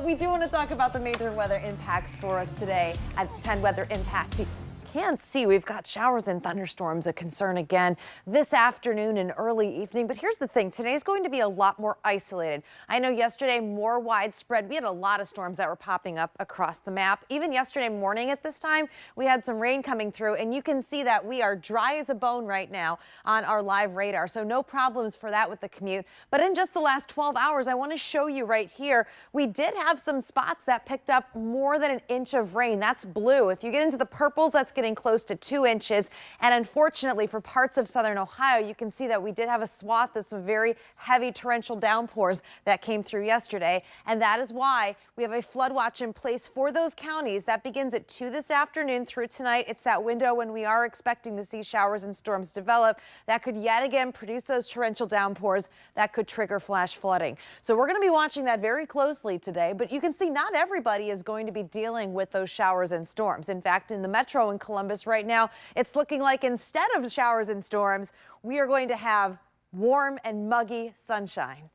Well, we do want to talk about the major weather impacts for us today at 10 Weather Impact. You can see we've got showers and thunderstorms a concern again this afternoon and early evening. But here's the thing. Today is going to be a lot more isolated. I know yesterday more widespread. We had a lot of storms that were popping up across the map. Even yesterday morning at this time, we had some rain coming through, and you can see that we are dry as a bone right now on our live radar. So no problems for that with the commute. But in just the last 12 hours, I want to show you right here, we did have some spots that picked up more than an inch of rain. That's blue. If you get into the purples, that's getting close to 2 inches. And unfortunately for parts of southern Ohio, you can see that we did have a swath of some very heavy torrential downpours that came through yesterday. And that is why we have a flood watch in place for those counties. That begins at 2 this afternoon through tonight. It's that window when we are expecting to see showers and storms develop that could yet again produce those torrential downpours that could trigger flash flooding. So we're going to be watching that very closely today. But you can see not everybody is going to be dealing with those showers and storms. In fact, in the metro in Columbus right now, it's looking like instead of showers and storms, we are going to have warm and muggy sunshine.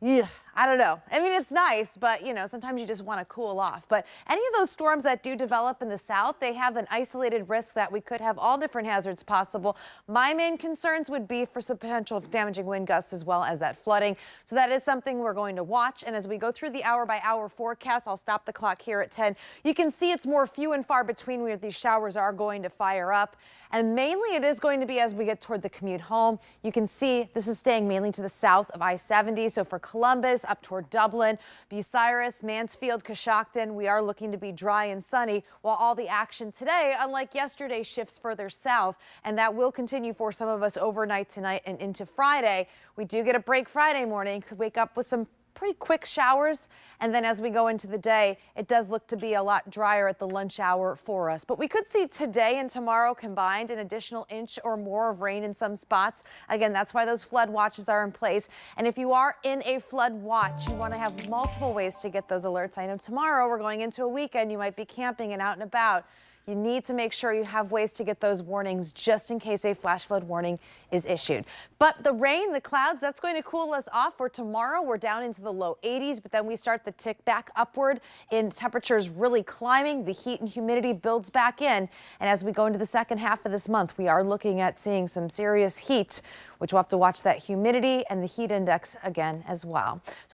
Yeah, I don't know. I mean, it's nice, but you know, sometimes you just want to cool off. But any of those storms that do develop in the south, they have an isolated risk that we could have all different hazards possible. My main concerns would be for some potential damaging wind gusts as well as that flooding. So that is something we're going to watch. And as we go through the hour by hour forecast, I'll stop the clock here at 10. You can see it's more few and far between where these showers are going to fire up. And mainly it is going to be as we get toward the commute home. You can see this is staying mainly to the south of I-70. So for Columbus, up toward Dublin, Bucyrus, Mansfield, Coshocton, we are looking to be dry and sunny, while all the action today, unlike yesterday, shifts further south. And that will continue for some of us overnight tonight and into Friday. We do get a break Friday morning. Could wake up with some pretty quick showers, and then as we go into the day, it does look to be a lot drier at the lunch hour for us. But we could see today and tomorrow combined an additional inch or more of rain in some spots. Again, that's why those flood watches are in place. And if you are in a flood watch, you want to have multiple ways to get those alerts. I know tomorrow we're going into a weekend, you might be camping and out and about. You need to make sure you have ways to get those warnings just in case a flash flood warning is issued. But the rain, the clouds, that's going to cool us off for tomorrow. We're down into the low 80s, but then we start the tick back upward in temperatures really climbing. The heat and humidity builds back in. And as we go into the second half of this month, we are looking at seeing some serious heat, which we'll have to watch that humidity and the heat index again as well.